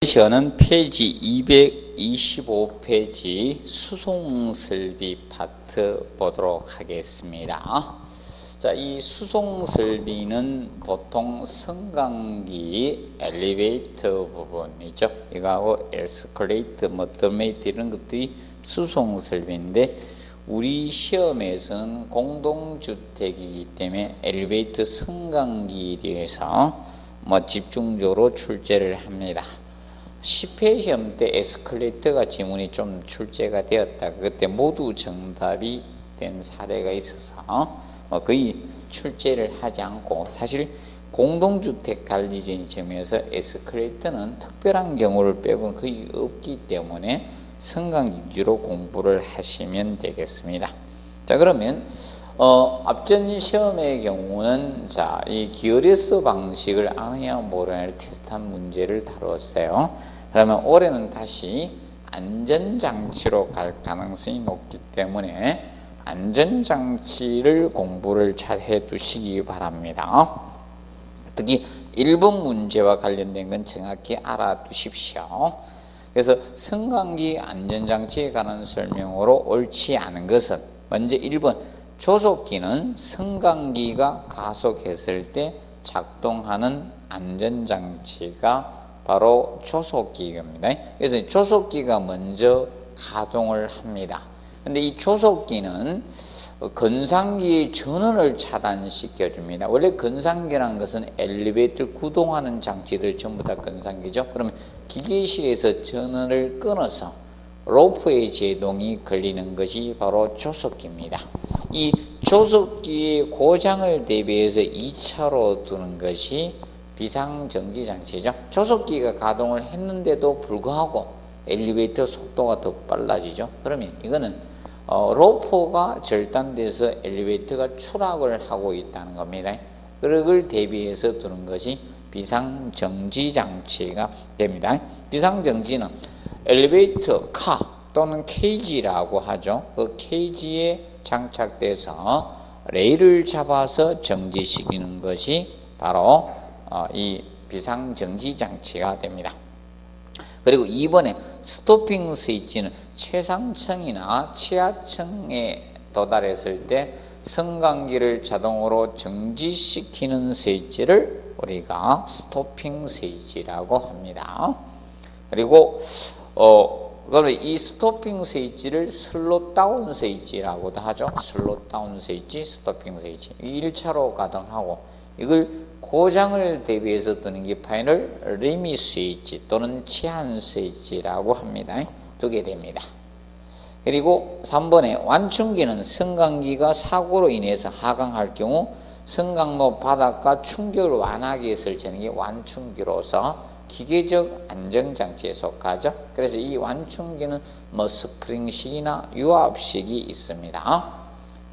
시간은 페이지 225페이지 수송설비 파트 보도록 하겠습니다. 자, 이 수송설비는 보통 승강기 엘리베이터 부분이죠. 이거하고 에스컬레이터, 더메이트 이런 것들이 수송설비인데 우리 시험에서는 공동주택이기 때문에 엘리베이터 승강기에 대해서 집중적으로 출제를 합니다. 10회 시험 때 에스컬레이터가 지문이 좀 출제가 되었다. 그때 모두 정답이 된 사례가 있어서 거의 출제를 하지 않고, 사실 공동주택 관리적인 점에서 에스컬레이터는 특별한 경우를 빼고는 거의 없기 때문에 승강기 위주로 공부를 하시면 되겠습니다. 자, 그러면 앞전 시험의 경우는 이 기어레스 방식을 아느냐 모르냐를 테스트한 문제를 다뤘어요. 그러면 올해는 다시 안전장치로 갈 가능성이 높기 때문에 안전장치를 공부를 잘 해두시기 바랍니다. 특히 1번 문제와 관련된 건 정확히 알아두십시오. 그래서 승강기 안전장치에 관한 설명으로 옳지 않은 것은 먼저 1번, 조속기는 승강기가 가속했을 때 작동하는 안전장치가 바로 조속기입니다. 그래서 조속기가 먼저 가동을 합니다. 근데 이 조속기는 건상기의 전원을 차단시켜 줍니다. 원래 건상기라는 것은 엘리베이터를 구동하는 장치들 전부 다 건상기죠. 그러면 기계실에서 전원을 끊어서 로프의 제동이 걸리는 것이 바로 조속기입니다. 이 조속기의 고장을 대비해서 2차로 두는 것이 비상정지장치죠. 조속기가 가동을 했는데도 불구하고 엘리베이터 속도가 더 빨라지죠. 그러면 이거는 로프가 절단돼서 엘리베이터가 추락을 하고 있다는 겁니다. 그걸 대비해서 두는 것이 비상정지장치가 됩니다. 비상정지는 엘리베이터 카 또는 케이지라고 하죠. 그 케이지에 장착돼서 레일을 잡아서 정지시키는 것이 바로 이 비상정지장치가 됩니다. 그리고 2번에 스토핑 스위치는 최상층이나 최하층에 도달했을 때 승강기를 자동으로 정지시키는 스위치를 우리가 스토핑 스위치라고 합니다. 그리고 그러면 이 스토핑 스위치를 슬롯 다운 스위치라고도 하죠. 슬롯 다운 스위치, 스토핑 스위치. 1차로 가동하고 이걸 고장을 대비해서 뜨는 게 파이널 리밋 스위치 또는 제한 스위치라고 합니다. 두게 됩니다. 그리고 3번에 완충기는 승강기가 사고로 인해서 하강할 경우 승강로 바닥과 충격을 완화하기 위해 설치하는 게 완충기로서 기계적 안정장치에 속하죠. 그래서 이 완충기는 스프링식이나 유압식이 있습니다.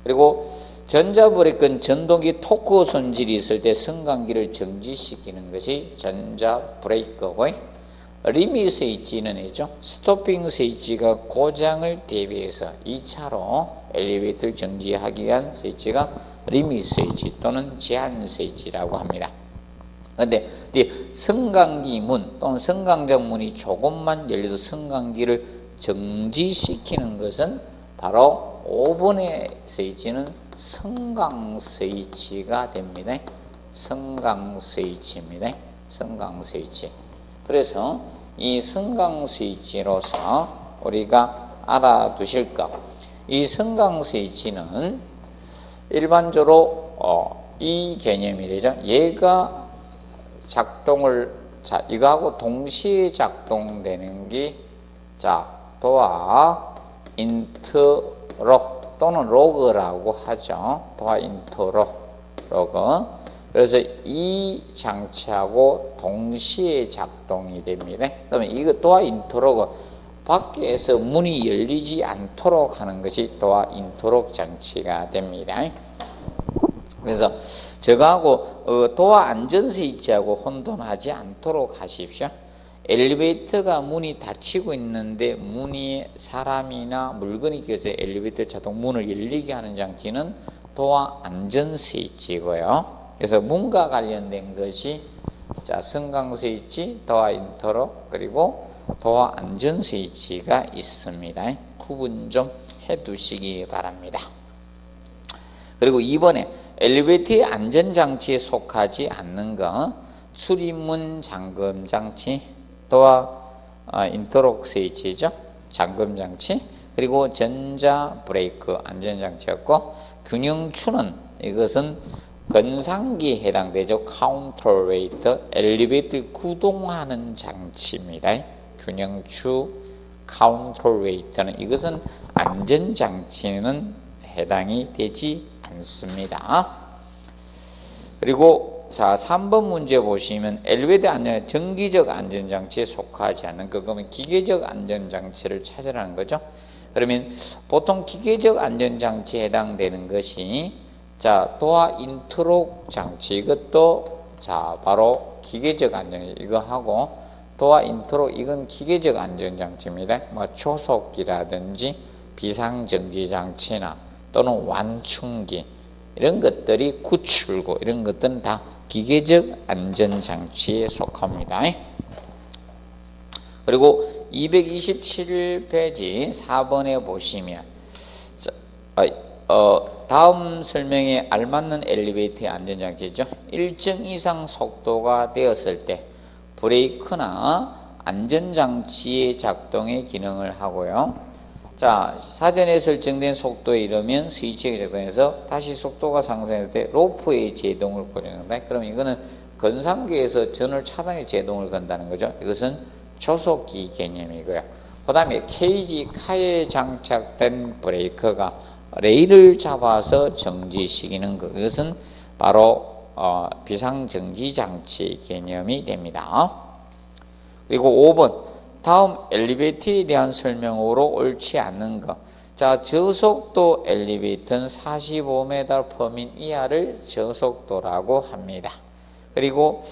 그리고 전자브레이크는 전동기 토크 손질이 있을 때 승강기를 정지시키는 것이 전자브레이크고, 리밋 스위치는 스토핑 스위치가 고장을 대비해서 2차로 엘리베이터를 정지하기 위한 스위치가 리밋 스위치 또는 제한 스위치라고 합니다. 그런데 승강기 문 또는 승강장 문이 조금만 열려도 승강기를 정지시키는 것은 바로 5번의 스위치는 승강 스위치가 됩니다. 승강 스위치입니다. 승강 스위치. 그래서 이 승강 스위치로서 우리가 알아두실 것, 이 승강 스위치는 일반적으로 이 개념이 되죠. 얘가 작동을, 이거하고 동시에 작동되는 게 도어 인터록 또는 로그라고 하죠. 도어 인터로그. 그래서 이 장치하고 동시에 작동이 됩니다. 그러면 이거 도어 인터로그, 밖에서 문이 열리지 않도록 하는 것이 도어 인터로그 장치가 됩니다. 그래서 저거하고 도어 안전 스위치하고 혼돈하지 않도록 하십시오. 엘리베이터가 문이 닫히고 있는데 문이 사람이나 물건이 껴서 엘리베이터 자동 문을 열리게 하는 장치는 도어 안전 스위치고요. 그래서 문과 관련된 것이 자, 승강 스위치, 도어 인터럭, 그리고 도어 안전 스위치가 있습니다. 구분 좀 해두시기 바랍니다. 그리고 2번에 엘리베이터의 안전장치에 속하지 않는 거, 출입문 잠금장치, 도어 인터럭 스위치죠. 잠금장치, 그리고 전자 브레이크 안전장치였고, 균형추는 이것은 건상기에 해당되죠. 카운터웨이터, 엘리베이터를 구동하는 장치입니다. 균형추, 카운터웨이터는 이것은 안전장치는 해당이 되지 않습니다. 그리고 자, 3번 문제 보시면 엘리베이터 안전 정기적 안전장치에 속하지 않는 거, 그러면 기계적 안전장치를 찾으라는 거죠. 그러면 보통 기계적 안전장치에 해당되는 것이 자, 도어 인터럭 장치, 이것도 자, 바로 기계적 안전, 이거 하고 도어 인터럭, 이건 기계적 안전장치입니다. 뭐 초속기라든지 비상정지 장치나 또는 완충기, 이런 것들이 구출구, 이런 것들은 다 기계적 안전장치에 속합니다. 그리고 227페이지 4번에 보시면 다음 설명에 알맞는 엘리베이터의 안전장치죠. 일정 이상 속도가 되었을 때 브레이크나 안전장치의 작동의 기능을 하고요. 자, 사전에 설정된 속도에 이르면 스위치가 작동해서 다시 속도가 상승했을 때 로프의 제동을 고정한다. 그럼 이거는 건상기에서 전월 차단의 제동을 건다는 거죠. 이것은 초속기 개념이고요. 그 다음에 케이지 카에 장착된 브레이크가 레일을 잡아서 정지시키는 것, 이것은 바로 비상정지 장치 개념이 됩니다. 그리고 5번 다음 엘리베이터에 대한 설명으로 옳지 않는 것. 자, 저속도 엘리베이터는 45m/민 이하를 저속도라고 합니다. 그리고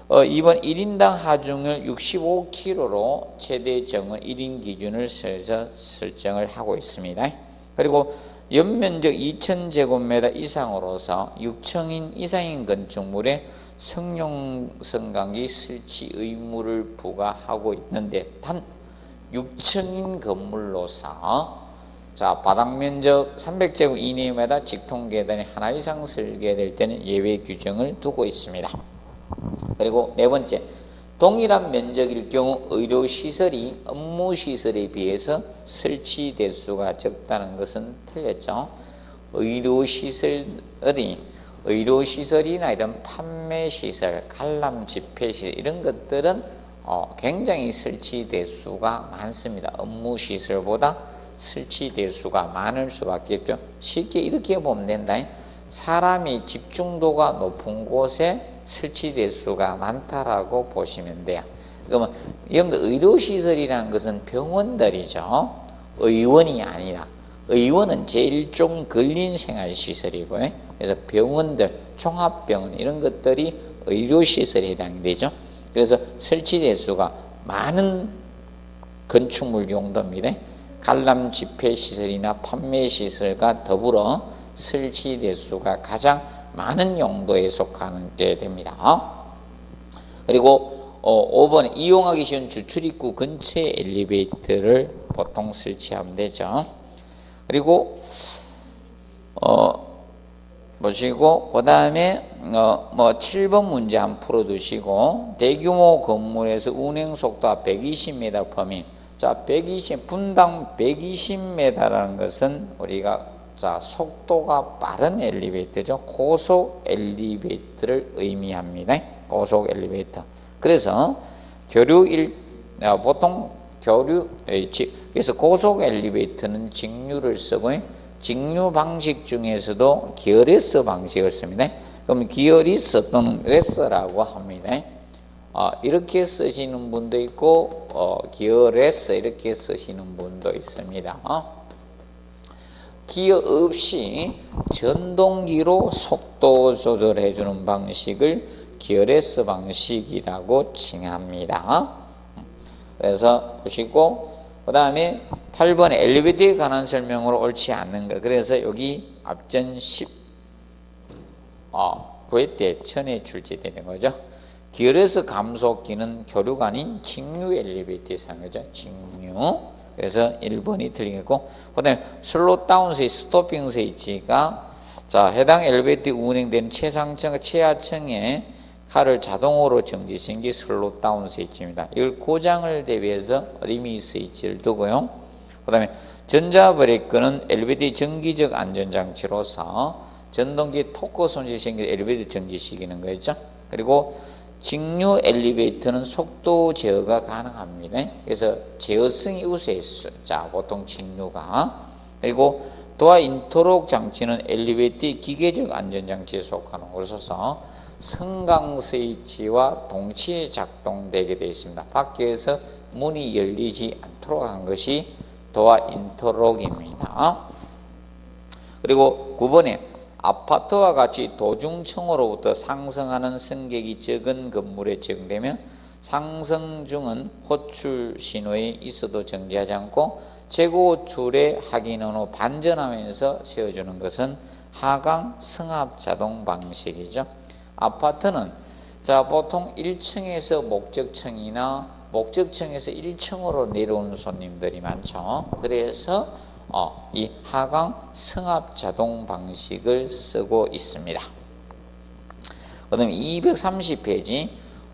2번 1인당 하중을 65kg로 최대 정은 1인 기준을 설정을 하고 있습니다. 그리고 연면적 2000제곱미터 이상으로서 6층인 이상인 건축물에 성용 승강기 설치 의무를 부과하고 있는데, 단 6층인 건물로서 자, 바닥 면적 300제곱 이내마다 직통 계단이 하나 이상 설계될 때는 예외 규정을 두고 있습니다. 그리고 네 번째, 동일한 면적일 경우 의료시설이 업무시설에 비해서 설치 대수가 적다는 것은 틀렸죠. 의료시설이나 이런 판매시설, 관람 집회시설, 이런 것들은 굉장히 설치 대수가 많습니다. 업무시설보다 설치 대수가 많을 수밖에 없죠. 쉽게 이렇게 보면 된다. 사람이 집중도가 높은 곳에 설치 대수가 많다라고 보시면 돼요. 그러면 여러분들 의료시설이라는 것은 병원들이죠. 의원이 아니라, 의원은 제일 좀 걸린 생활시설이고요. 그래서 병원들, 종합병원 이런 것들이 의료시설에 해당이 되죠. 그래서 설치 대수가 많은 건축물 용도입니다. 관람 집회시설이나 판매시설과 더불어 설치 대수가 가장 많은 용도에 속하게 됩니다. 그리고 5번 이용하기 쉬운 주출입구 근처에 엘리베이터를 보통 설치하면 되죠. 그리고 보시고 그 다음에 7번 문제 한번 풀어두시고, 대규모 건물에서 운행 속도가 120m/민. 자, 120 분당 120m라는 것은 우리가 자, 속도가 빠른 엘리베이터죠. 고속 엘리베이터를 의미합니다. 고속 엘리베이터. 그래서 그래서 고속 엘리베이터는 직류를 쓰고, 직류 방식 중에서도 기어레스 방식을 씁니다. 그럼 기어리스 또는 레스라고 합니다. 이렇게 쓰시는 분도 있고 기어레스 이렇게 쓰시는 분도 있습니다. 기어 없이 전동기로 속도 조절해 주는 방식을 기어레스 방식이라고 칭합니다. 그래서 보시고, 그 다음에 8번에 엘리베이터에 관한 설명으로 옳지 않는 것. 그래서 여기 앞전 19회 때 전에 출제되는 거죠. 기울여서 감속기는 교류가 아닌 직류 엘리베이터에 사용하죠. 직류. 그래서 1번이 틀리겠고, 그 다음에 슬롯 다운 스위치, 스토핑 스위치가 자, 해당 엘리베이터에 운행되는 최상층, 최하층에 칼을 자동으로 정지시킨 게 슬롯 다운 스위치입니다. 이걸 고장을 대비해서 리밋 스위치를 두고요. 그 다음에 전자 브레이크는 엘리베이터의 정기적 안전장치로서 전동기 토크 손실 생겨 엘리베이터 정지시키는 거였죠. 그리고 직류 엘리베이터는 속도 제어가 가능합니다. 그래서 제어성이 우수했어요. 자, 보통 직류가. 그리고 도어 인터록 장치는 엘리베이터의 기계적 안전장치에 속하는 것으로서 성강 스위치와 동시에 작동되게 되어 있습니다. 밖에서 문이 열리지 않도록 한 것이 도어 인터록입니다. 그리고 9번에 아파트와 같이 도중층으로부터 상승하는 승객이 적은 건물에 적용되면 상승 중은 호출 신호에 있어도 정지하지 않고 재고출에 확인한 후 반전하면서 세워주는 것은 하강 승합 자동 방식이죠. 아파트는 자 보통 1층에서 목적층이나 목적층에서 1층으로 내려오는 손님들이 많죠. 그래서 이 하강 승합 자동 방식을 쓰고 있습니다. 그 다음에 230페이지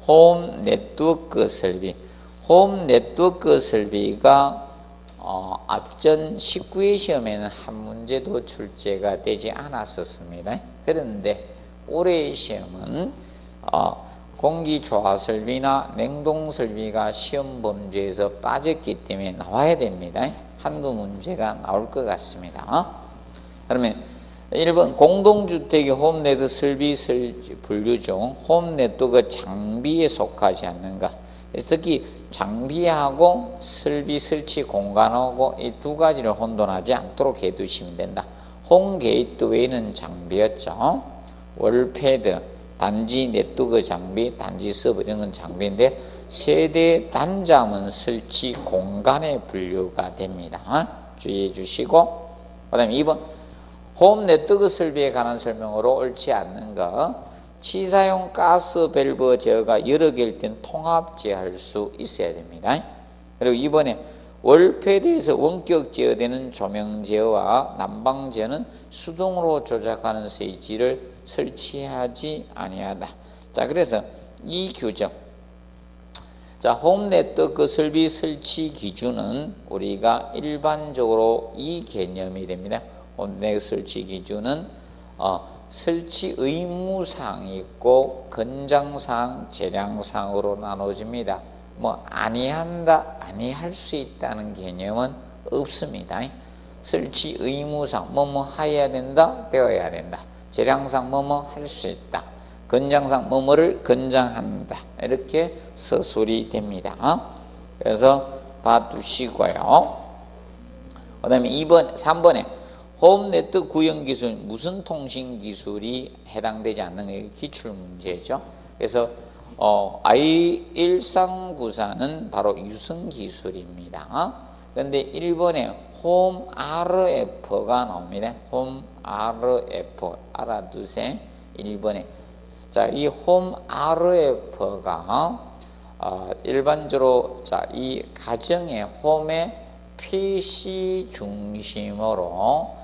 홈 네트워크 설비. 홈 네트워크 설비가 앞전 19회 시험에는 한 문제도 출제가 되지 않았었습니다. 그런데 올해의 시험은 공기조화 설비나 냉동 설비가 시험 범주에서 빠졌기 때문에 나와야 됩니다. 한두 문제가 나올 것 같습니다. 그러면 1번 공동주택의 홈네트 설비 분류 중 홈네트워크 장비에 속하지 않는가. 특히 장비하고 설비 설치 공간하고 이 두 가지를 혼돈하지 않도록 해두시면 된다. 홈 게이트웨이는 장비였죠. 월패드, 단지 네트워크 장비, 단지 서버 이런 건 장비인데 세대 단자문 설치 공간에 분류가 됩니다. 주의해 주시고, 그 다음에 2번 홈 네트워크 설비에 관한 설명으로 옳지 않는 것. 치사용 가스 밸브 제어가 여러 개일 땐 통합 제어할 수 있어야 됩니다. 그리고 이번에 월패드에서 원격 제어되는 조명 제어와 난방 제어는 수동으로 조작하는 스위치를 설치하지 아니하다. 자, 그래서 이 규정. 자, 홈 네트워크 설비 설치 기준은 우리가 일반적으로 이 개념이 됩니다. 홈 네트워크 설치 기준은 설치 의무사항이 있고 건장사항, 재량사항으로 나눠집니다. 아니한다, 아니할 수 있다는 개념은 없습니다. 설치 의무사항, 해야 된다, 되어야 된다. 재량상 할 수 있다. 건장상 뭐뭐를 건장한다. 이렇게 서술이 됩니다. 그래서 봐두시고요. 그 다음에 3번에 홈 네트워크 구형 기술, 무선 통신 기술이 해당되지 않는 게 기출 문제죠. 그래서 I1394는 바로 유선 기술입니다. 그런데 1번에 홈 RF가 나옵니다. 홈 RF 알아두세요. 1번에 자, 이 홈 RF가 일반적으로 자, 이 가정의 홈의 PC 중심으로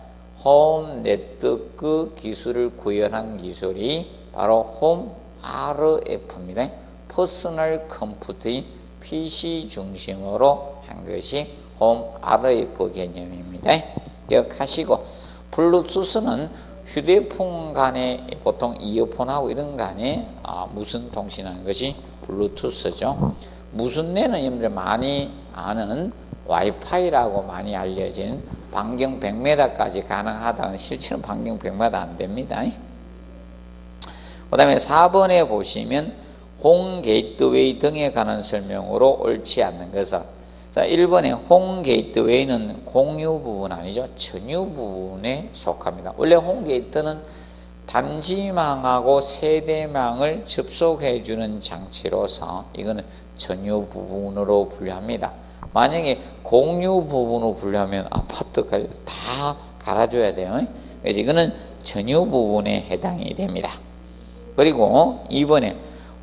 홈 네트워크 기술을 구현한 기술이 바로 홈 RF입니다. 퍼스널 컴퓨터의 PC 중심으로 한 것이 홈 RF 개념입니다. 기억하시고, 블루투스는 휴대폰 간에 보통 이어폰하고 이런 간에 무선 통신하는 것이 블루투스죠. 무선내는 여러분들 많이 아는 와이파이라고 많이 알려진 반경 100m까지 가능하다는 실제는 반경 100m 안 됩니다. 그 다음에 4번에 보시면 홈 게이트웨이 등에 관한 설명으로 옳지 않는 것은 자 1번에 홈 게이트웨이는 공유 부분 아니죠. 전유 부분에 속합니다. 원래 홈 게이트는 단지망하고 세대망을 접속해 주는 장치로서 이거는 전유 부분으로 분류합니다. 만약에 공유 부분으로 분류하면 아파트까지 다 갈아줘야 돼요. 그래서 이거는 전유 부분에 해당이 됩니다. 그리고 2번에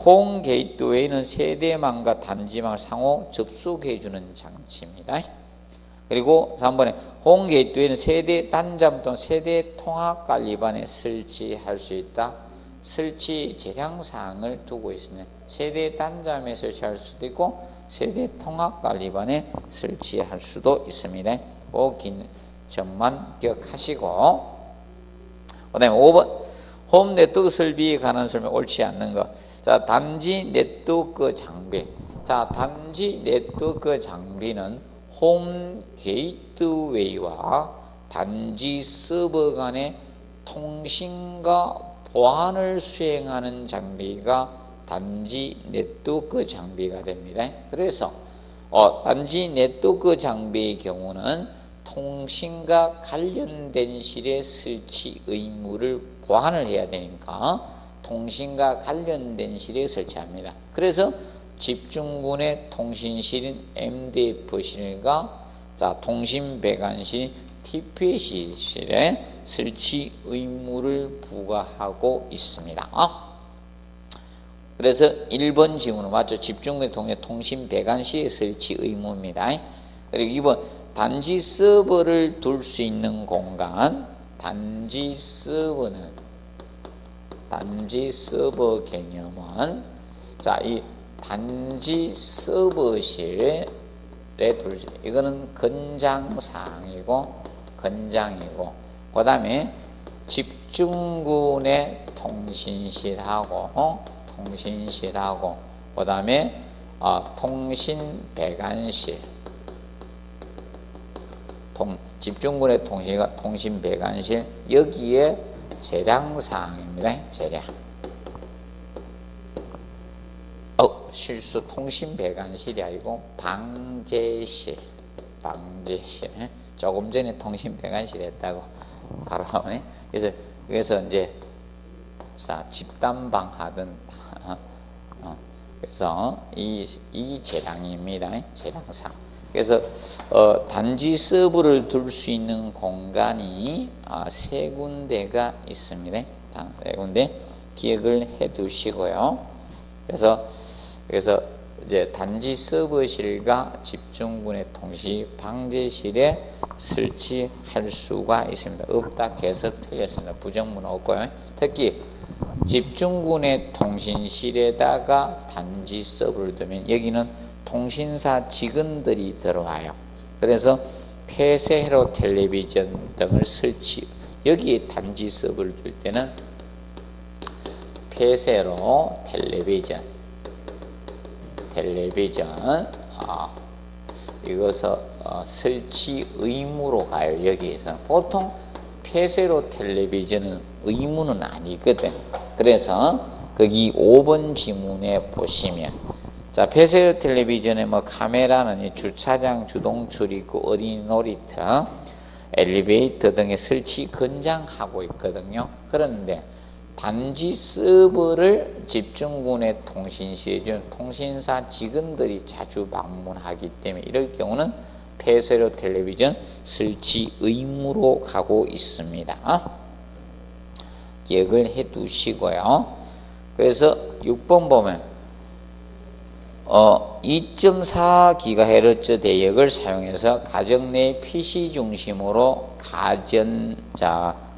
홈 게이트웨이는 세대망과 단지망을 상호 접속해주는 장치입니다. 그리고 3번에 홈 게이트웨이는 세대 단잠 또는 세대 통합 관리반에 설치할 수 있다. 설치 재량사항을 두고 있습니다. 세대 단잠에 설치할 수도 있고 세대 통합 관리반에 설치할 수도 있습니다. 그 점만 기억하시고, 그 다음에 5번 홈 네트워크 설비에 관한 설명 옳지 않는 것. 자, 단지 네트워크 장비. 자, 단지 네트워크 장비는 홈 게이트웨이와 단지 서버 간의 통신과 보안을 수행하는 장비가 단지 네트워크 장비가 됩니다. 그래서 단지 네트워크 장비의 경우는 통신과 관련된 실의 설치 의무를 보완을 해야 되니까 통신과 관련된 실에 설치합니다. 그래서 집중군의 통신실인 MDF실과 통신배관실 TPC실에 설치 의무를 부과하고 있습니다. 그래서 1번 질문은 맞죠? 집중군의 통신배관실에 설치 의무입니다. 그리고 2번 단지 서버를 둘 수 있는 공간. 단지 서버 개념은 이 단지 서버실에 둘 수, 이거는 건장사항이고 건장이고, 그 다음에 집중군의 통신실하고 그 다음에 통신배관실, 집중군의 통신배관실, 여기에 재량사항입니다. 재량. 실수, 통신배관실이 아니고 방제실. 조금 전에 통신배관실 했다고 바로 나오네. 그래서 이제 집단방 하던 그래서 이 재량입니다. 재량상. 그래서 단지 서버를 둘 수 있는 공간이 세 군데가 있습니다. 세 군데 기억을 해 두시고요. 그래서 이제 단지 서버실과 집중군의 통신 방제실에 설치할 수가 있습니다. 없다 해서 틀렸습니다. 부정문 없고요. 특히 집중군의 통신실에다가 단지 서버를 두면 여기는 통신사 직원들이 들어와요. 그래서 폐쇄로 텔레비전 등을 설치, 여기에 단지 서버를 둘 때는 폐쇄로 텔레비전 이것을 설치 의무로 가요. 여기에서 보통 폐쇄로 텔레비전은 의무는 아니거든. 그래서 거기 5번 지문에 보시면 폐쇄로 텔레비전에 카메라는 주차장 주동 출입구, 어린이 놀이터, 엘리베이터 등에 설치 권장하고 있거든요. 그런데 단지 서버를 집중군의 통신실에 준 통신사 직원들이 자주 방문하기 때문에 이럴 경우는 폐쇄로 텔레비전 설치 의무로 가고 있습니다. 기억을 해 두시고요. 그래서 6번 보면 2.4GHz 대역을 사용해서 가정 내 PC 중심으로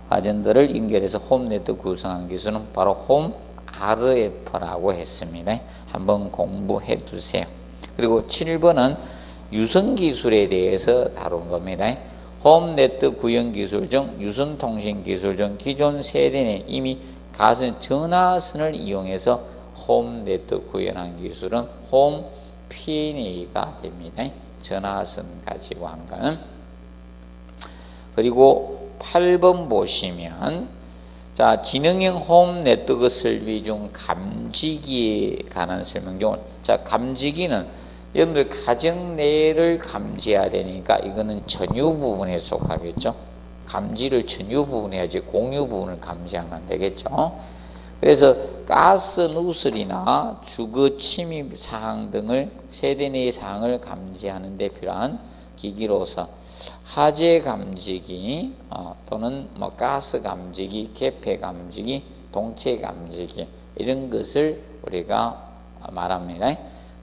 가전들을 연결해서 홈 네트워크 구성하는 기술은 바로 홈 RF라고 했습니다. 한번 공부해 두세요. 그리고 7번은 유선 기술에 대해서 다룬 겁니다. 홈 네트워크 구현 기술 중 유선 통신 기술 중 기존 세대 내 이미 가전 전화선을 이용해서 홈 네트워크 구현한 기술은 홈 PNA가 됩니다. 전화선 가지고 한 거는. 그리고 8번 보시면 지능형 홈 네트워크 설비 중 감지기에 관한 설명 중 감지기는 여러분들 가정 내를 감지해야 되니까 이거는 전유 부분에 속하겠죠. 감지를 전유 부분에 해야지 공유 부분을 감지하면 안 되겠죠. 그래서 가스 누설이나 주거 침입 사항 등을 세대 내의 사항을 감지하는 데 필요한 기기로서 화재 감지기 또는 가스 감지기, 개폐 감지기, 동체 감지기 이런 것을 우리가 말합니다.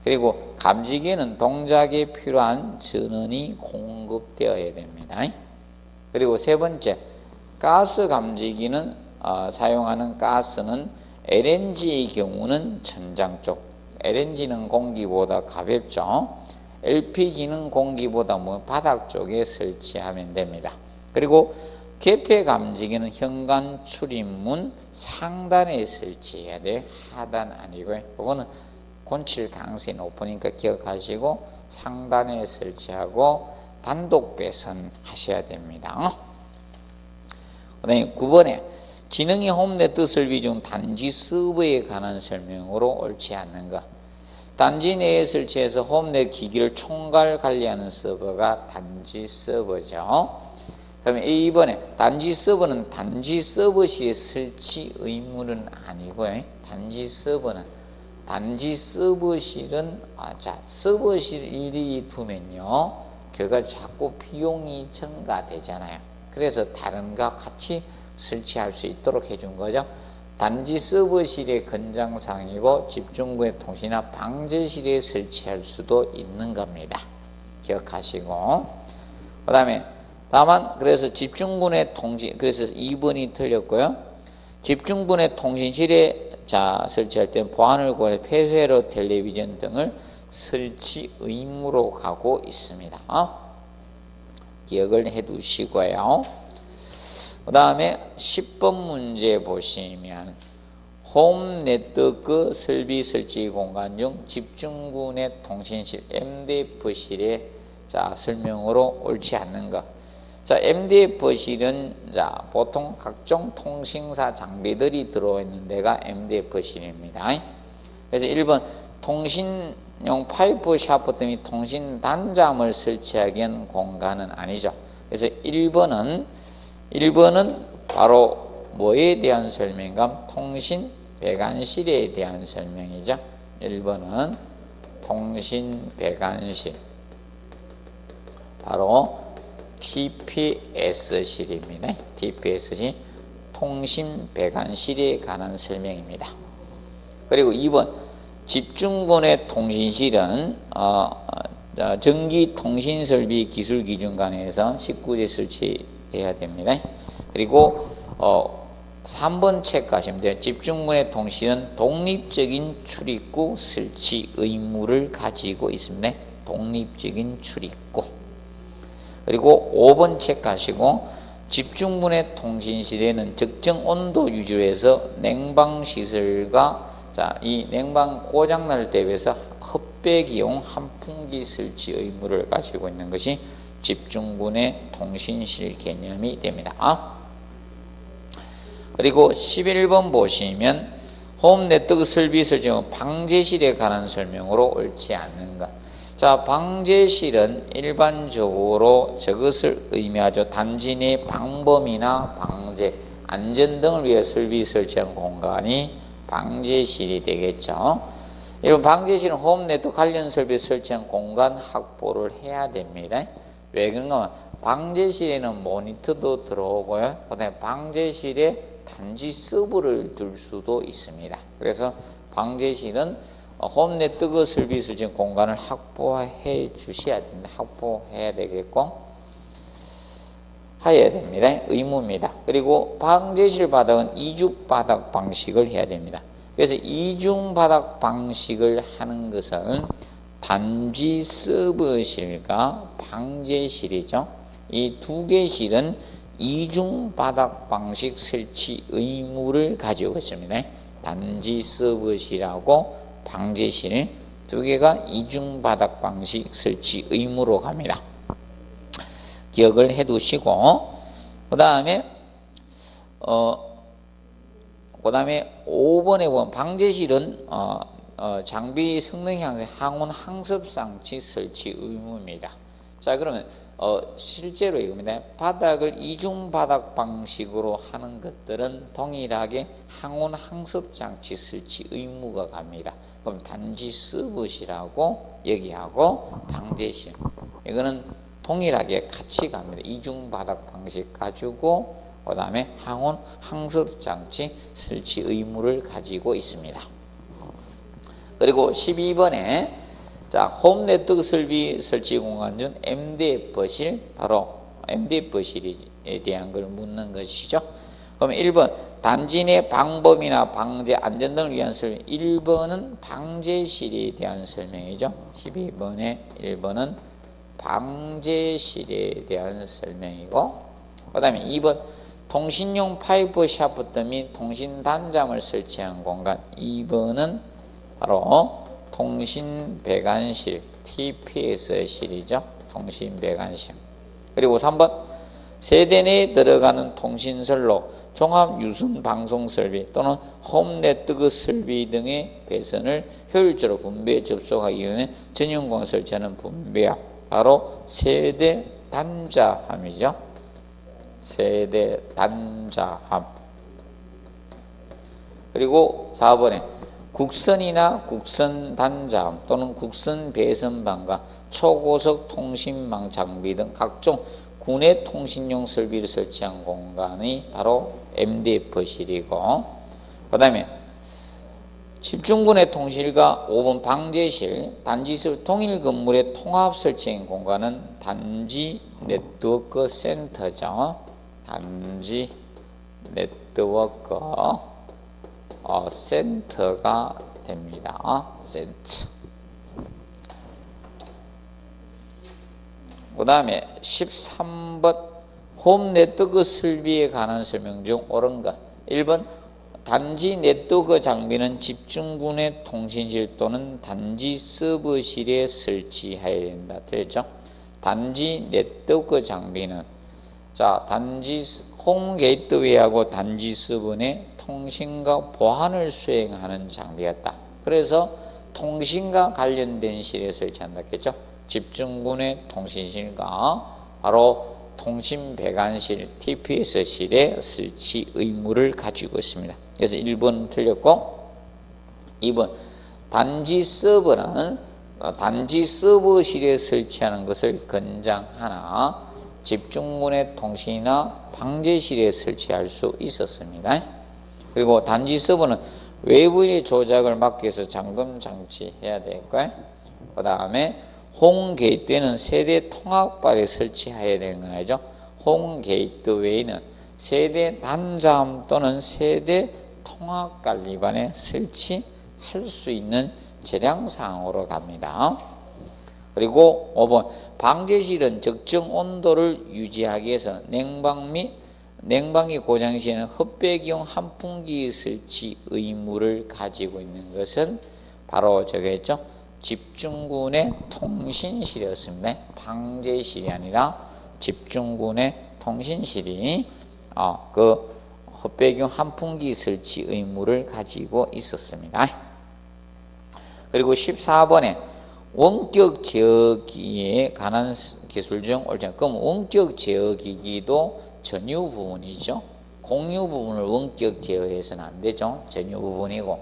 그리고 감지기에는 동작에 필요한 전원이 공급되어야 됩니다. 그리고 세 번째, 가스 감지기는 사용하는 가스는 LNG의 경우는 천장 쪽, LNG는 공기보다 가볍죠. LPG는 공기보다 바닥 쪽에 설치하면 됩니다. 그리고 개폐 감지기는 현관 출입문 상단에 설치해야 돼요. 하단 아니고요. 이거는 곤칠 가능성이 높으니까 기억하시고 상단에 설치하고 단독 배선하셔야 됩니다. 그 다음에 9번에 지능이 홈네트 설비 중 단지 서버에 관한 설명으로 옳지 않는 것. 단지 내에 설치해서 홈네트 기기를 총괄 관리하는 서버가 단지 서버죠. 그러면 2번에 단지 서버는 단지 서버실에 설치 의무는 아니고요. 단지 서버실은 서버실 일이 두면요 결과 자꾸 비용이 증가되잖아요. 그래서 다른 거 같이 설치할 수 있도록 해준 거죠. 단지 서버실의 권장사항이고 집중구의 통신이나 방제실에 설치할 수도 있는 겁니다. 기억하시고 그 다음에 다만 그래서 집중군의 통신, 그래서 2번이 틀렸고요. 집중군의 통신실에 설치할 때는 보안을 고려 폐쇄로 텔레비전 등을 설치 의무로 가고 있습니다. 기억을 해 두시고요. 그 다음에 10번 문제 보시면 홈 네트워크 설비 설치 공간 중 집중군의 통신실 MDF실의 설명으로 옳지 않는 것. MDF실은 보통 각종 통신사 장비들이 들어있는 데가 MDF실입니다. 그래서 1번 통신용 파이프 샤프 등의 통신 단자함을 설치하기엔 공간은 아니죠. 그래서 1번은 바로 뭐에 대한 설명감? 통신 배관실에 대한 설명이죠. 1번은 통신 배관실, 바로 TPS실입니다. TPS실, 통신 배관실에 관한 설명입니다. 그리고 2번 집중군의 통신실은 전기통신설비 기술기준관에서 19제 설치해야 됩니다. 그리고 3번 체크하시면 돼요. 집중군의 통신은 독립적인 출입구 설치 의무를 가지고 있습니다. 독립적인 출입구. 그리고 5번 체크하시고 집중군의 통신실에는 적정 온도 유지를 해서 냉방시설과 이 냉방 고장날 대비해서 흡배기용 환풍기 설치 의무를 가지고 있는 것이 집중군의 통신실 개념이 됩니다. 그리고 11번 보시면 홈 네트워크 설비 설치 후 방제실에 관한 설명으로 옳지 않는 것. 방제실은 일반적으로 저것을 의미하죠. 단지 내 방범이나 방제, 안전 등을 위해 설비 설치한 공간이 방제실이 되겠죠. 이런 방제실은 홈 네트워크 관련 설비 설치한 공간 확보를 해야 됩니다. 왜 그런가 하면 방제실에는 모니터도 들어오고요. 그다음에 방제실에 단지 서버를 둘 수도 있습니다. 그래서 방제실은 홈 네트워크 설비 설치한 공간을 확보해 주셔야 됩니다. 확보해야 되겠고 해야 됩니다. 의무입니다. 그리고 방제실 바닥은 이중 바닥 방식을 해야 됩니다. 그래서 이중 바닥 방식을 하는 것은 단지 서버실과 방제실이죠. 이 두 개 실은 이중 바닥 방식 설치 의무를 가지고 있습니다. 단지 서버실하고 방제실 두 개가 이중 바닥 방식 설치 의무로 갑니다. 기억을 해 두시고 그 다음에 5번에 보면 방제실은 장비 성능 향상 항온 항습 장치 설치 의무입니다. 자, 그러면 실제로 이겁니다. 바닥을 이중 바닥 방식으로 하는 것들은 동일하게 항온 항습 장치 설치 의무가 갑니다. 그럼 단지 서버실하고 여기하고 방제실 이거는 동일하게 같이 갑니다. 이중 바닥 방식 가지고 그 다음에 항온 항습 장치 설치 의무를 가지고 있습니다. 그리고 12번에 자, 홈 네트워크 설치 공간 중 MDF실, 바로 MDF실에 대한 걸 묻는 것이죠. 그럼 1번 단지 내 방범이나 방제, 안전 등을 위한 설명. 1번은 방제실에 대한 설명이죠. 12번에 1번은 방제실에 대한 설명이고, 그 다음에 2번 통신용 파이프 샤프트 및 통신 단자를 설치한 공간. 2번은 바로 통신 배관실, TPS실이죠. 통신 배관실. 그리고 3번 세대 내에 들어가는 통신선로, 종합 유선 방송 설비 또는 홈 네트워크 설비 등의 배선을 효율적으로 분배 접속하기 위해 전용광 설치하는 분배압, 바로 세대 단자함이죠. 세대 단자함. 그리고 4번에 국선이나 국선 단자함 또는 국선 배선망과 초고속 통신망 장비 등 각종 군의 통신용 설비를 설치한 공간이 바로 MDF실이고, 그 다음에 집중군의 통실과 5번 방제실, 단지실 통일 건물의 통합 설치한 공간은 단지 네트워크 센터죠. 단지 네트워크 센터가 됩니다. 센터. 그 다음에 13번 홈 네트워크 설비에 관한 설명 중 옳은 것. 1번 단지 네트워크 장비는 집중군의 통신실 또는 단지 서버실에 설치해야 된다. 됐죠? 단지 네트워크 장비는 자, 단지 홈 게이트웨이하고 단지 서버 내 통신과 보안을 수행하는 장비였다. 그래서 통신과 관련된 실에 설치한다 했죠. 집중군의 통신실과 바로 통신 배관실, TPS실에 설치 의무를 가지고 있습니다. 그래서 1번 틀렸고, 2번 단지 서버는 단지 서버실에 설치하는 것을 권장하나 집중군의 통신이나 방제실에 설치할 수 있었습니다. 그리고 단지 서버는 외부인의 조작을 막기 위해서 잠금 장치해야 되고요. 그 다음에 홈 게이트웨이는 세대 통합발에 설치해야 되는 건 아니죠. 홈 게이트웨이는 세대 단자함 또는 세대 통합관리반에 설치할 수 있는 재량사항으로 갑니다. 그리고 5번 방제실은 적정 온도를 유지하기 위해서 냉방이 고장 시에는 흡배기용 환풍기 설치 의무를 가지고 있는 것은 바로 저거였죠. 집중군의 통신실이었습니다. 방제실이 아니라 집중군의 통신실이 그 흡배기용 환풍기 설치 의무를 가지고 있었습니다. 그리고 14번에 원격 제어기에 관한 기술 중 옳지 않다. 그럼 원격 제어기기도 전유 부분이죠. 공유 부분을 원격 제어해서는 안 되죠. 전유 부분이고.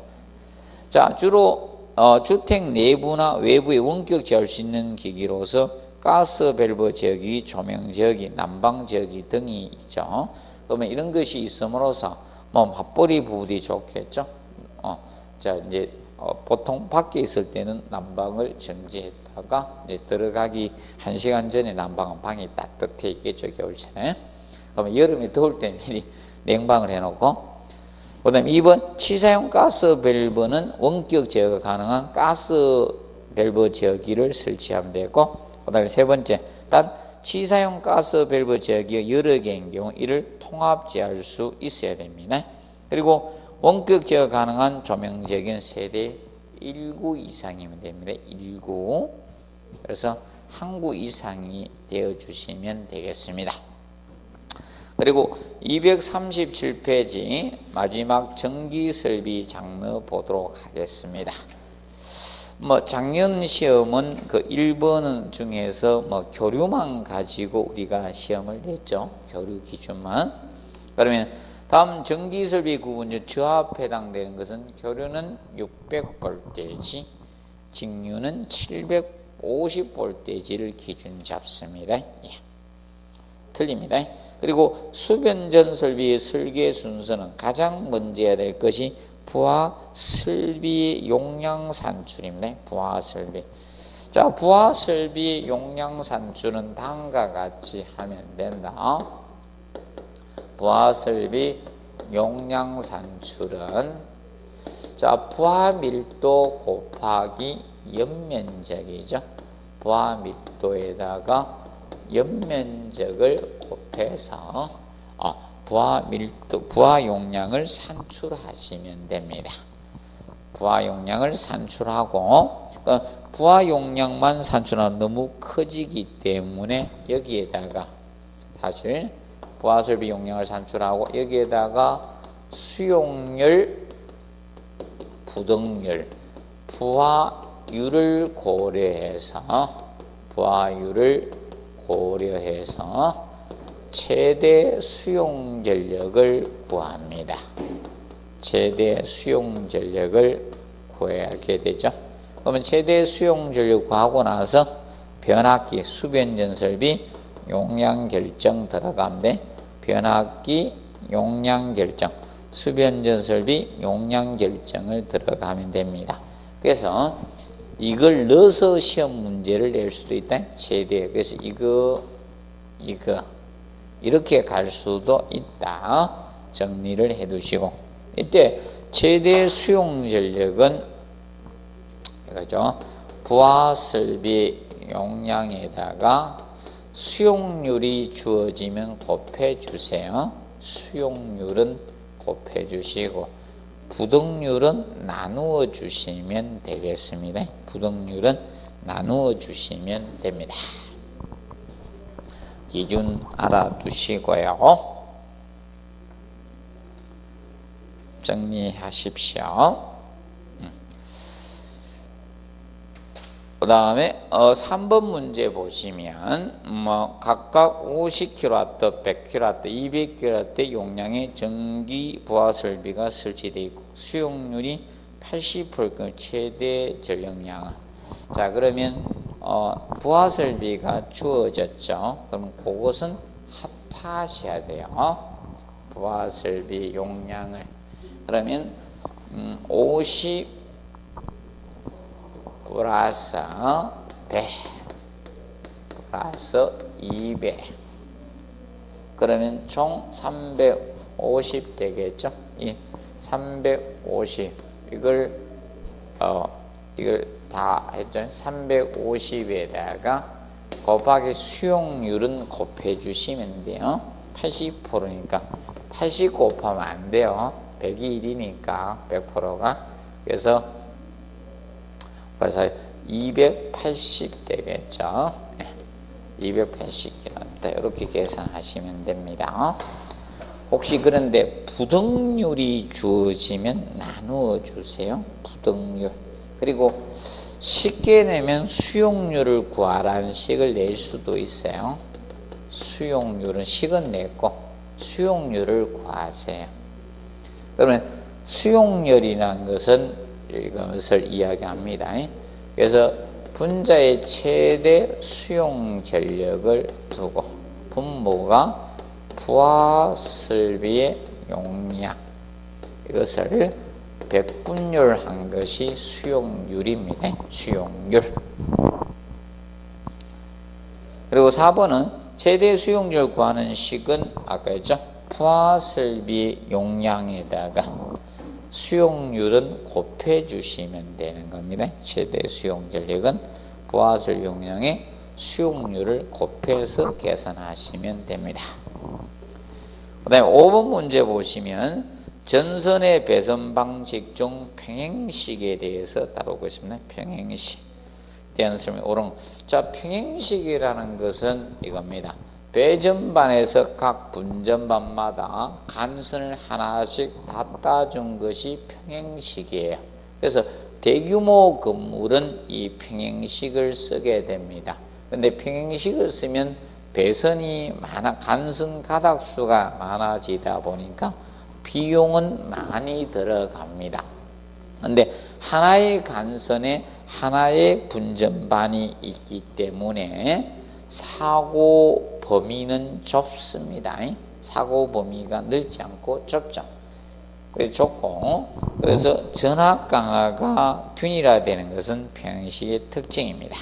자, 주로 주택 내부나 외부에 원격 제어할 수 있는 기기로서 가스 밸브 제어기, 조명 제어기, 난방 제어기 등이 있죠. 그러면 이런 것이 있음으로써 맞벌이 부부들이 좋겠죠. 자, 이제 보통 밖에 있을 때는 난방을 정지했다가 이제 들어가기 1시간 전에 난방은 방이 따뜻해 있겠죠. 겨울철에. 그러면 여름에 더울 때 미리 냉방을 해놓고, 그 다음에 2번 치사용 가스 밸브는 원격 제어가 가능한 가스 밸브 제어기를 설치하면 되고, 그 다음에 세 번째 단 치사용 가스 밸브 제어기가 여러 개인 경우 이를 통합 제어할 수 있어야 됩니다. 그리고 원격 제어 가능한 조명 제어기는 세대 1구 이상이면 됩니다. 1구. 그래서 한 구 이상이 되어 주시면 되겠습니다. 그리고 237페이지 마지막 전기설비 장르 보도록 하겠습니다. 작년 시험은 그 1번 중에서 교류만 가지고 우리가 시험을 냈죠. 교류 기준만. 그러면 다음 전기설비 구분 중 저압 해당되는 것은 교류는 600볼테지, 직류는 750볼테지를 기준 잡습니다. 틀립니다. 그리고 수변전 설비의 설계 순서는 가장 먼저 해야 될 것이 부하설비 용량 산출입니다. 부하설비. 자, 부하설비 용량 산출은 다음과 같이 하면 된다. 부하설비 용량 산출은 자, 부하밀도 곱하기 연면적이죠. 부하밀도에다가 연면적을 곱해서 부하용량을 산출하시면 됩니다. 부하용량을 산출하고 부하용량만 산출하면 너무 커지기 때문에 여기에다가 사실 부하설비 용량을 산출하고 여기에다가 수용열, 부등열, 부하율을 고려해서 최대 수용전력을 구합니다. 최대 수용전력을 구하게 되죠. 그러면 최대 수용전력 구하고 나서 변압기, 수변전설비 용량결정 들어가면 돼. 변압기 용량결정, 수변전설비 용량결정을 들어가면 됩니다. 그래서 이걸 넣어서 시험 문제를 낼 수도 있다. 최대. 그래서 이거 이렇게 갈 수도 있다. 정리를 해 두시고 이때 최대 수용 전력은 이거죠. 부하설비 용량에다가 수용률이 주어지면 곱해 주세요. 수용률은 곱해 주시고 부등률은 나누어 주시면 되겠습니다. 부등률은 나누어 주시면 됩니다. 기준 알아두시고요. 정리하십시오. 그 다음에 3번 문제 보시면 각각 50kW, 100kW, 200kW 용량의 전기 부하설비가 설치되어 있고 수용률이 80% 최대 전력량은 자 그러면 부하설비가 주어졌죠. 그럼 그것은 합하셔야 돼요. 부하설비 용량을 그러면 50 플러스 100 플러스 200 그러면 총 350 되겠죠. 이 350 이걸 다 했죠. 350에다가 곱하기 수용률은 곱해 주시면 돼요. 80%니까 80 곱하면 안 돼요. 100이 1이니까 100%가 그래서 280 되겠죠. 280kW 이렇게 계산하시면 됩니다. 혹시 그런데 부등률이 주어지면 나누어 주세요. 부등률. 그리고 쉽게 내면 수용률을 구하라는 식을 낼 수도 있어요. 수용률은 식은 냈고 수용률을 구하세요. 그러면 수용열이라는 것은 이것을 이야기합니다. 그래서 분자의 최대 수용 전력을 두고 분모가 부하설비의 용량 이것을 백분율한 것이 수용률입니다. 수용률. 그리고 4번은 최대 수용률 구하는 식은 아까 했죠. 부하설비 용량에다가 수용률은 곱해 주시면 되는 겁니다. 최대 수용 전력은 부하설 용량의 수용률을 곱해서 계산하시면 됩니다. 그 다음에 5번 문제 보시면 전선의 배선 방식 중 평행식에 대해서 다루고 있습니다. 평행식 대한 설명 오른. 자, 평행식이라는 것은 이겁니다. 배전반에서 각 분전반마다 간선을 하나씩 다 따준 것이 평행식이에요. 그래서 대규모 건물은 이 평행식을 쓰게 됩니다. 그런데 평행식을 쓰면 배선이 간선 가닥수가 많아지다 보니까 비용은 많이 들어갑니다. 그런데 하나의 간선에 하나의 분전반이 있기 때문에 사고 범위는 좁습니다. 사고 범위가 넓지 않고 좁죠. 그래서 좁고, 그래서 전압 강화가 균일화되는 것은 평형식의 특징입니다.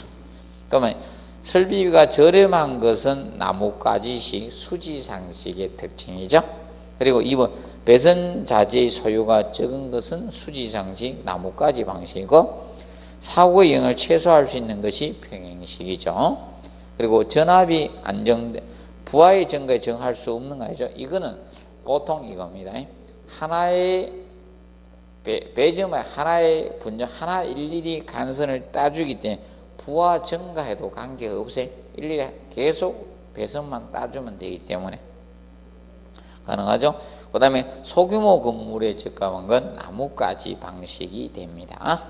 그러면 설비가 저렴한 것은 나뭇가지식 수지상식의 특징이죠. 그리고 2번 배선 자재의 소유가 적은 것은 수지상식 나뭇가지 방식이고, 사고의 영향을 최소화할 수 있는 것이 평형식이죠. 그리고 전압이 부하의 증가에 정할 수 없는 거죠. 이거는 보통 이겁니다. 하나의 배점의 하나의 분점 하나 일일이 간선을 따주기 때문에 부하 증가해도 관계가 없어요. 일일이 계속 배선만 따주면 되기 때문에 가능하죠. 그 다음에 소규모 건물에 적합한 건 나뭇가지 방식이 됩니다.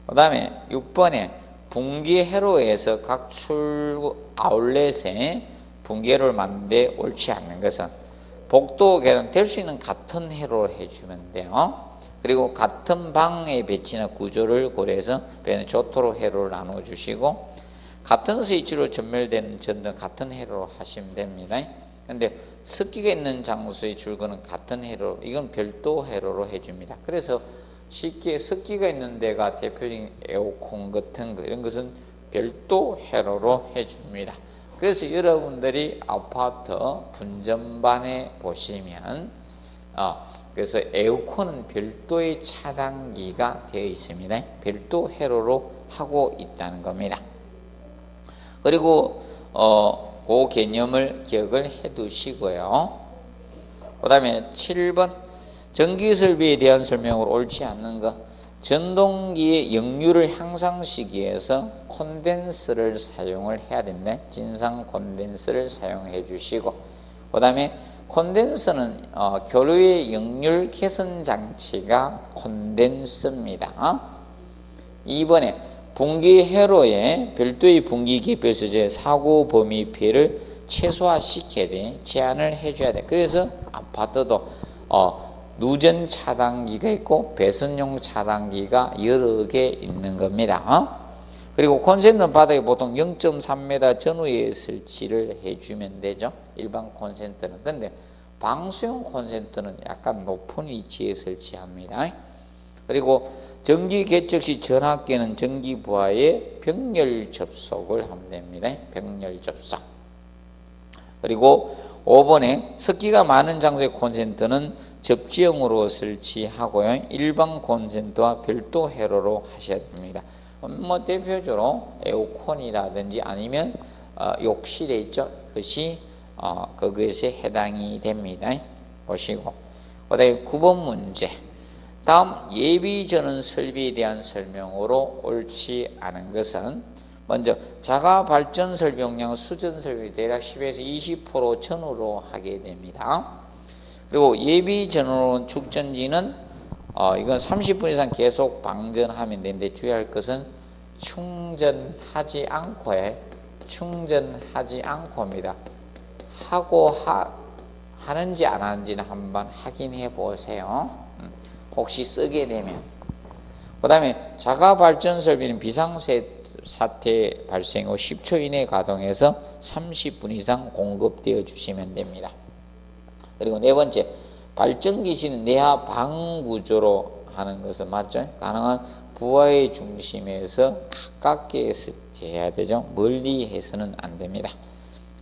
그 다음에 6번에 분기 회로에서 각 출구 아울렛에 분기회로를 만드는데 옳지 않는 것은 복도 계단 될 수 있는 같은 회로를 해주면 돼요. 그리고 같은 방의 배치나 구조를 고려해서 조토로 회로를 나눠주시고, 같은 스위치로 전멸되는 전등 같은 회로로 하시면 됩니다. 근데 습기가 있는 장소의 출구는 같은 회로, 이건 별도 회로로 해줍니다. 그래서 쉽게 습기가 있는 데가 대표적인 에어컨 같은 거, 이런 것은 별도 회로로 해줍니다. 그래서 여러분들이 아파트 분전반에 보시면 그래서 에어컨은 별도의 차단기가 되어 있습니다. 별도 회로로 하고 있다는 겁니다. 그리고 그 개념을 기억을 해 두시고요. 그 다음에 7번 전기설비에 대한 설명으로 옳지 않는 것. 전동기의 역류를 향상시키기 위해서 콘덴서를 사용을 해야 됩니다. 진상 콘덴서를 사용해 주시고, 그 다음에 콘덴서는 교류의 역률 개선 장치가 콘덴서입니다. 2번에 분기 회로에 별도의 분기 개별서제 사고 범위 피해를 최소화시켜야 돼. 제한을 해줘야 돼. 그래서 아파트도 누전 차단기가 있고 배선용 차단기가 여러 개 있는 겁니다. 그리고 콘센트는 바닥에 보통 0.3m 전후에 설치를 해주면 되죠. 일반 콘센트는. 근데 방수용 콘센트는 약간 높은 위치에 설치합니다. 그리고 전기 개척 시 전압계는 전기 부하에 병렬 접속을 하면 됩니다. 병렬 접속. 그리고 5번에 습기가 많은 장소의 콘센트는 접지형으로 설치하고요. 일반 콘센트와 별도 회로로 하셔야 됩니다. 대표적으로 에어컨이라든지 아니면 욕실에 있죠. 그것이 그것에 해당이 됩니다. 보시고. 그 다음에 9번 문제. 다음 예비전원 설비에 대한 설명으로 옳지 않은 것은 먼저 자가 발전 설비 용량 수전 설비 대략 10에서 20% 전후로 하게 됩니다. 그리고 예비 전원 축전지는 이건 30분 이상 계속 방전하면 되는데 주의할 것은 충전하지 않고입니다. 하는지 안 하는지는 한번 확인해 보세요. 혹시 쓰게 되면. 그 다음에 자가 발전 설비는 비상사태 발생 후 10초 이내에 가동해서 30분 이상 공급되어 주시면 됩니다. 그리고 네 번째, 발전기실은 내하 방 구조로 하는 것은 맞죠? 가능한 부하의 중심에서 가깝게 설치해야 되죠. 멀리 해서는 안 됩니다.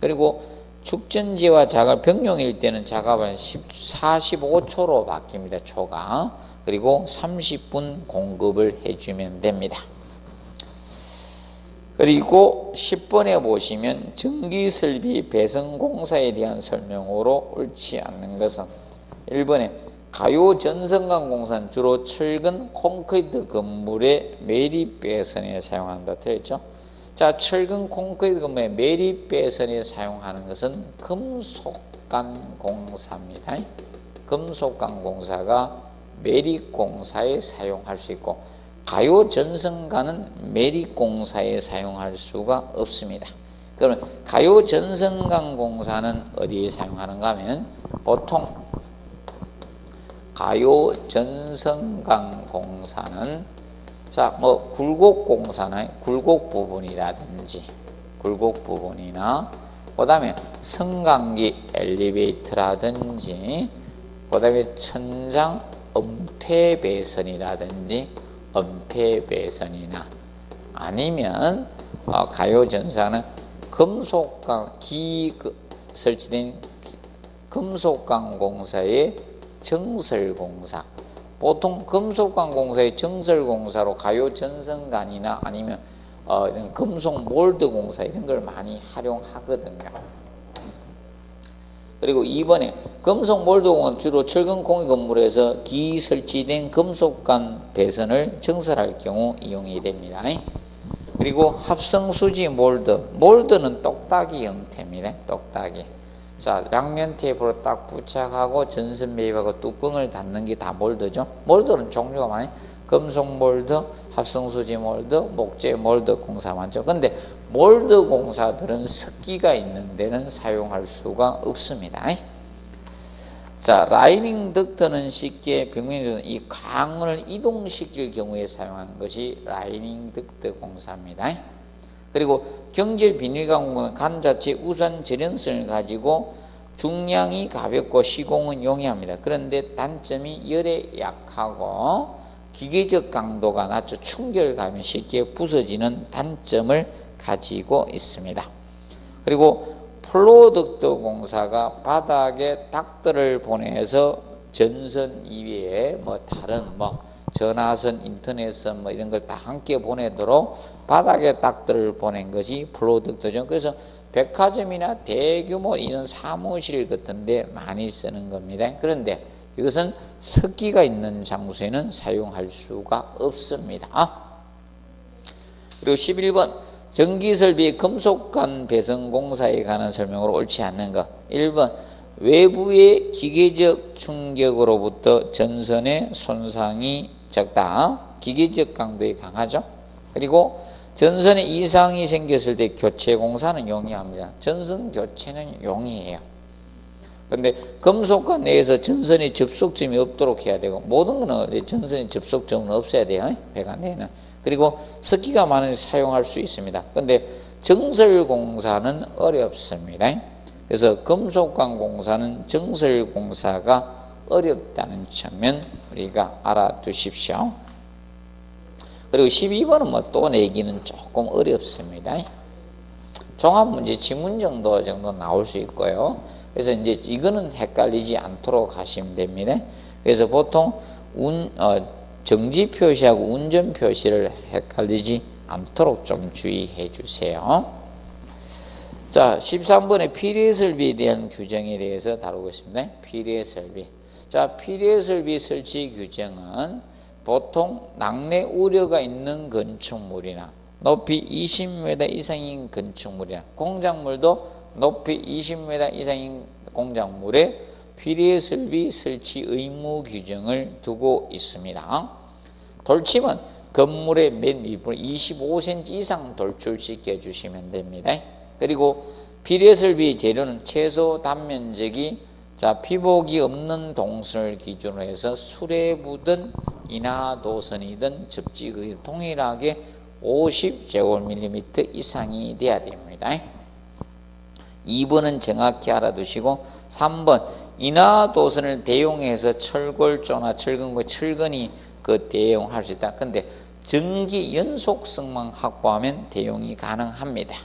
그리고 축전지와 자가 병용일 때는 자가발 45초로 바뀝니다. 초가. 그리고 30분 공급을 해주면 됩니다. 그리고 10번에 보시면 전기설비 배선공사에 대한 설명으로 옳지 않는 것은 1번에 가요 전선강 공사는 주로 철근 콘크리트 건물의 매립 배선에 사용한다 되어있죠. 자, 철근 콘크리트 건물의 매립 배선에 사용하는 것은 금속관 공사입니다. 금속관 공사가 매립 공사에 사용할 수 있고, 가요 전선관은 매립 공사에 사용할 수가 없습니다. 그러면 가요 전선관 공사는 어디에 사용하는가 하면 보통 가요 전선관 공사는 굴곡 공사나 굴곡 부분이라든지 굴곡 부분이나 그 다음에 승강기 엘리베이터라든지 그 다음에 천장 엄폐배선이라든지 엄폐배선이나 아니면 가요 전선은 금속강 설치된 금속강 공사의 정설공사, 보통 금속강 공사의 정설공사로 가요 전선관이나 아니면 이런 금속 몰드 공사 이런 걸 많이 활용하거든요. 그리고 2번에 금속 몰드 공은 주로 철근 공유 건물에서 기 설치된 금속관 배선을 정설할 경우 이용이 됩니다. 그리고 합성수지 몰드는 똑딱이 형태입니다. 똑딱이. 자, 양면 테이프로 딱 부착하고 전선 매입하고 뚜껑을 닫는 게 다 몰드죠. 몰드는 종류가 많아요. 금속 몰드, 합성수지 몰드, 목재 몰드 공사 많죠. 근데 몰드 공사들은 습기가 있는 데는 사용할 수가 없습니다. 자, 라이닝 덕트는 쉽게 벽면에서 이 강을 이동시킬 경우에 사용하는 것이 라이닝 덕트 공사입니다. 그리고 경질 비닐강공은 간 자체 우수한 절연성을 가지고 중량이 가볍고 시공은 용이합니다. 그런데 단점이 열에 약하고 기계적 강도가 낮죠. 충격감이 쉽게 부서지는 단점을 가지고 있습니다. 그리고 플로우덕트 공사가 바닥에 닥터를 보내서 전선 이외에 다른 전화선, 인터넷선 이런 걸 다 함께 보내도록 바닥에 닥터를 보낸 것이 플로우덕트죠. 그래서 백화점이나 대규모 이런 사무실 같은 데 많이 쓰는 겁니다. 그런데 이것은 습기가 있는 장소에는 사용할 수가 없습니다. 그리고 11번 전기설비 금속관 배선 공사에 관한 설명으로 옳지 않는 것. 1번 외부의 기계적 충격으로부터 전선의 손상이 적다. 기계적 강도에 강하죠. 그리고 전선에 이상이 생겼을 때 교체 공사는 용이합니다. 전선 교체는 용이해요. 그런데 금속관 내에서 전선의 접속점이 없도록 해야 되고 모든 거는 전선의 접속점은 없어야 돼요. 배관 내에는. 그리고 습기가 많은 사용할 수 있습니다. 그런데 정설 공사는 어렵습니다. 그래서 금속관 공사는 정설 공사가 어렵다는 측면 우리가 알아두십시오. 그리고 12번은 또 내기는 조금 어렵습니다. 종합문제 지문 정도 나올 수 있고요. 그래서 이제 이거는 헷갈리지 않도록 하시면 됩니다. 그래서 보통 정지 표시하고 운전 표시를 헷갈리지 않도록 좀 주의해 주세요. 자, 13번에 피례설비에 대한 규정에 대해서 다루겠습니다. 피례설비. 자, 피례설비 설치 규정은 보통 낙뢰 우려가 있는 건축물이나 높이 20m 이상인 건축물이나 공작물도 높이 20m 이상인 공작물에 피례설비 설치 의무 규정을 두고 있습니다. 돌침은 건물의 맨 윗부분 25cm 이상 돌출시켜 주시면 됩니다. 그리고 피례설비 재료는 최소 단면적이 피복이 없는 동선을 기준으로 해서 수레부든 인하도선이든 접지의 동일하게 50제곱밀리미터 이상이 돼야 됩니다. 2번은 정확히 알아두시고 3번 인하도선을 대용해서 철골조나 철근이 대용할 수 있다. 근데 전기 연속성만 확보하면 대용이 가능합니다.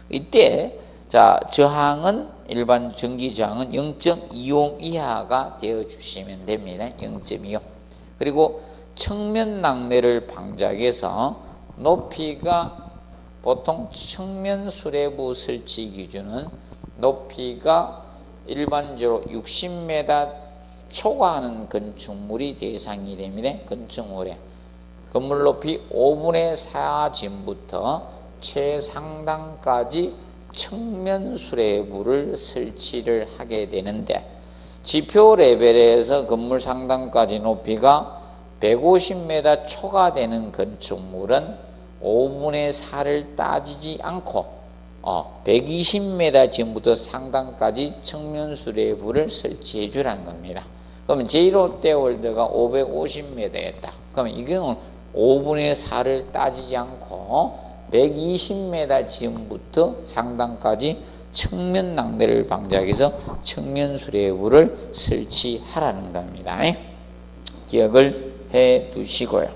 이때 저항은 일반 전기 저항은 0.25 이하가 되어 주시면 됩니다. 0.25. 그리고 측면 낙뢰를 방지해서 높이가 보통 측면 수레부 설치 기준은 높이가 일반적으로 60m 초과하는 건축물이 대상이 됩니다. 건축물에 건물 높이 5분의 4진부터 최상단까지 측면 수레부를 설치를 하게 되는데 지표 레벨에서 건물 상단까지 높이가 150m 초과되는 건축물은 5분의 4를 따지지 않고 120m 지금부터 상단까지 측면 수레부를 설치해 주라는 겁니다. 그러면 제이롯데월드가 550m였다. 그러면 이거는 5분의 4를 따지지 않고 120m 지금부터 상단까지 측면 낙뢰를 방지하기 위해서 측면 수레부를 설치하라는 겁니다. 기억을 해 두시고요.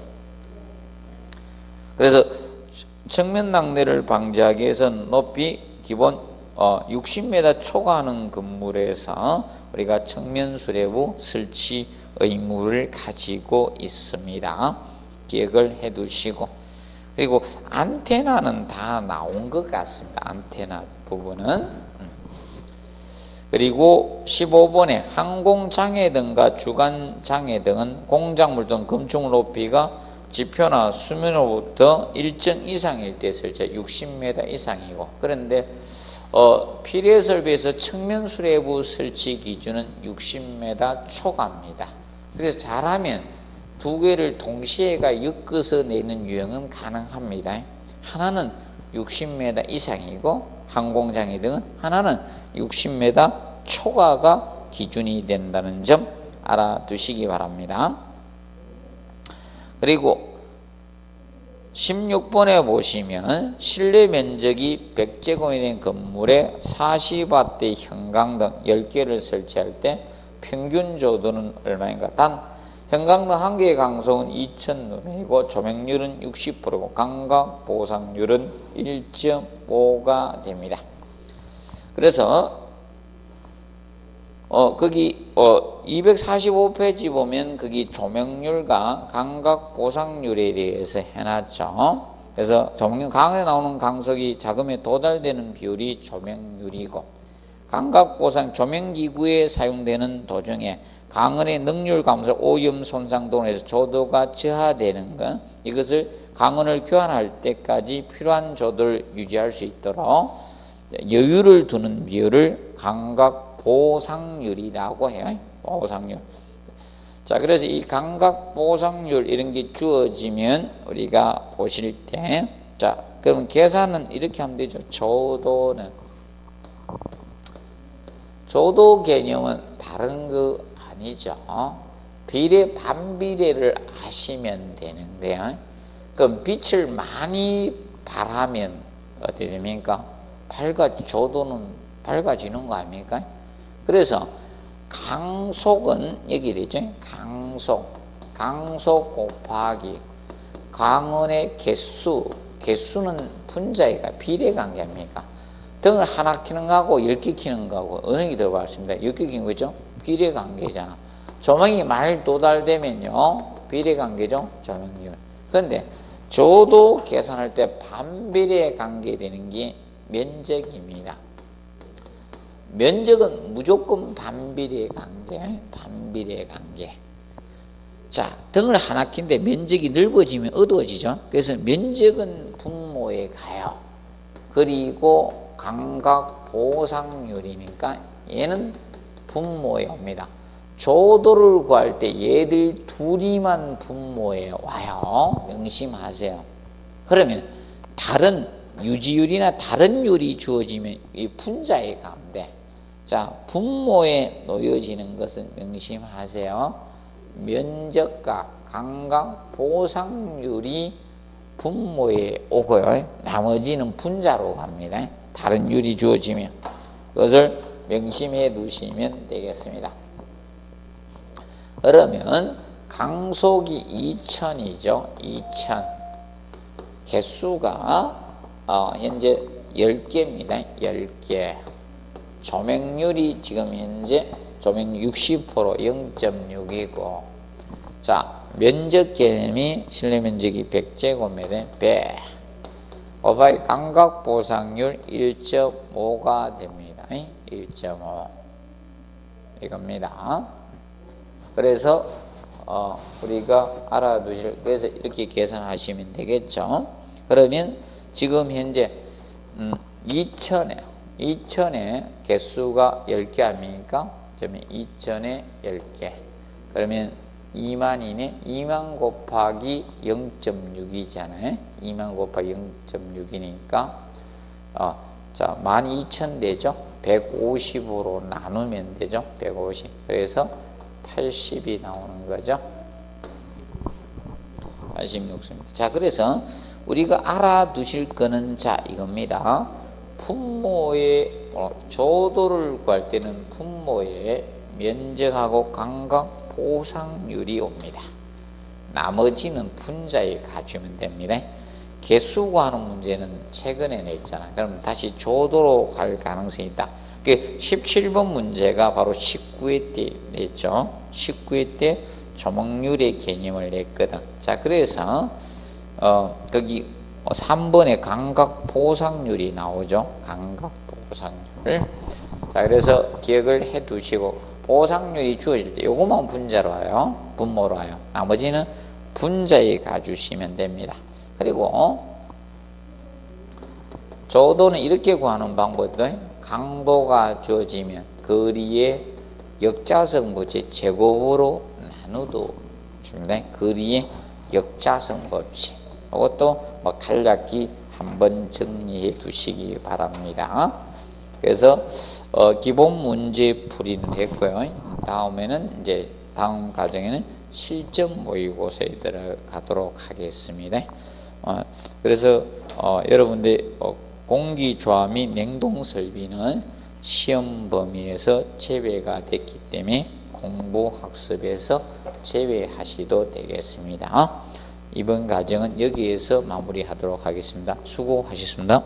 그래서 측면 낙뢰를 방지하기 위해서는 높이 기본 60m 초과하는 건물에서 우리가 측면 수레부 설치 의무를 가지고 있습니다. 기억을 해 두시고, 그리고 안테나는 다 나온 것 같습니다. 안테나 부분은. 그리고 15번에 항공장애 등과 주간장애 등은 공작물 등 건축물 높이가 지표나 수면으로부터 일정 이상일 때 설치 60m 이상이고, 그런데 필요 설비에서 측면 수레부 설치 기준은 60m 초과입니다. 그래서 잘하면 두 개를 동시에가 엮어서 내는 유형은 가능합니다. 하나는 60m 이상이고 항공장애 등은 하나는 60m 초과가 기준이 된다는 점 알아두시기 바랍니다. 그리고 16번에 보시면 실내 면적이 100제곱이 된 건물에 40W 형광등 10개를 설치할 때 평균 조도는 얼마인가? 단 형광등 1개의 강속은 2000루멘이고 조명률은 60%고 감각 보상률은 1.5가 됩니다. 그래서 거기 245페이지 보면 거기 조명률과 감각 보상률에 대해서 해놨죠. 그래서 조명률 강에 나오는 강속이 작음에 도달되는 비율이 조명률이고, 감각 보상 조명기구에 사용되는 도중에 강은의 능률 감소, 오염 손상 등으로 해서 조도가 저하되는 것, 이것을 강은을 교환할 때까지 필요한 조도를 유지할 수 있도록 여유를 두는 비율을 감각 보상률이라고 해요. 보상률. 자, 그래서 이 감각 보상률 이런 게 주어지면 우리가 보실 때, 자, 그러면 계산은 이렇게 하면 되죠. 조도 개념은 다른 거 아니죠. 비례 반비례를 아시면 되는 거예요. 그럼 빛을 많이 발하면 어떻게 됩니까? 조도는 밝아지는 거 아닙니까? 그래서 강속은 여기 되죠. 강속 곱하기 강원의 개수는 분자이가 비례관계입니까? 등을 하나 키는 거하고 10개 키는 거하고 어느 게 더 많습니다. 10개 키는 거죠? 비례관계잖아. 조명이 많이 도달되면요, 비례관계죠. 조명률. 그런데 조도 계산할 때 반비례 관계되는 게 면적입니다. 면적은 무조건 반비례 관계. 자, 등을 하나 킨데 면적이 넓어지면 어두워지죠. 그래서 면적은 분모에 가요. 그리고 감각 보상률이니까 얘는 분모에 옵니다. 조도를 구할 때 얘들 둘이만 분모에 와요. 명심하세요. 그러면 다른 유지율이나 다른 율이 주어지면 이 분자에 가면 돼. 자, 분모에 놓여지는 것은 명심하세요. 면적과 감각 보상률이 분모에 오고요. 나머지는 분자로 갑니다. 다른 율이 주어지면 그것을 명심해 두시면 되겠습니다. 그러면 강속이 2000이죠. 2000. 개수가 현재 10개입니다. 10개. 조명률이 지금 현재 조명 60% 0.6이고, 자, 면적 개념이 실내 면적이 100제곱미터 100. 오바이 감각 보상률 1.5가 됩니다. 1.5 이겁니다. 그래서 우리가 알아두실, 그래서 이렇게 계산하시면 되겠죠. 그러면 지금 현재 2000에 개수가 10개 아닙니까? 그러면 2000에 10개. 그러면 2만이네. 2만 곱하기 0.6이잖아요. 2만 곱하기 0.6이니까 자, 12,000 되죠. 150으로 나누면 되죠. 150. 그래서 80이 나오는 거죠. 86입니다. 자, 그래서 우리가 알아두실 거는 자, 이겁니다. 분모의 조도를 구할 때는 분모의 면적하고 간각 보상률이 옵니다. 나머지는 분자에 가주면 됩니다. 개수 구하는 문제는 최근에 냈잖아. 그럼 다시 조도로 갈 가능성이 있다. 17번 문제가 바로 19회 때 냈죠. 19회 때 조목률의 개념을 냈거든. 자, 그래서 거기 3번에 간각 보상률이 나오죠. 간각 보상률. 자, 그래서 기억을 해 두시고 보상률이 주어질 때 요것만 분자로 와요. 분모로 와요. 나머지는 분자에 가주시면 됩니다. 그리고 조도는 이렇게 구하는 방법도 강도가 주어지면 거리의 역자성 법칙 제곱으로 나누도 줍니다. 거리의 역자성 법칙. 이것도 간략히 한번 정리해 두시기 바랍니다. 그래서 기본 문제 풀이는 했고요. 다음에는 이제 다음 과정에는 실전 모의고사에 들어가도록 하겠습니다. 그래서 여러분들 공기조화 및 냉동설비는 시험 범위에서 제외가 됐기 때문에 공부학습에서 제외하시도 되겠습니다. 이번 과정은 여기에서 마무리하도록 하겠습니다. 수고하셨습니다.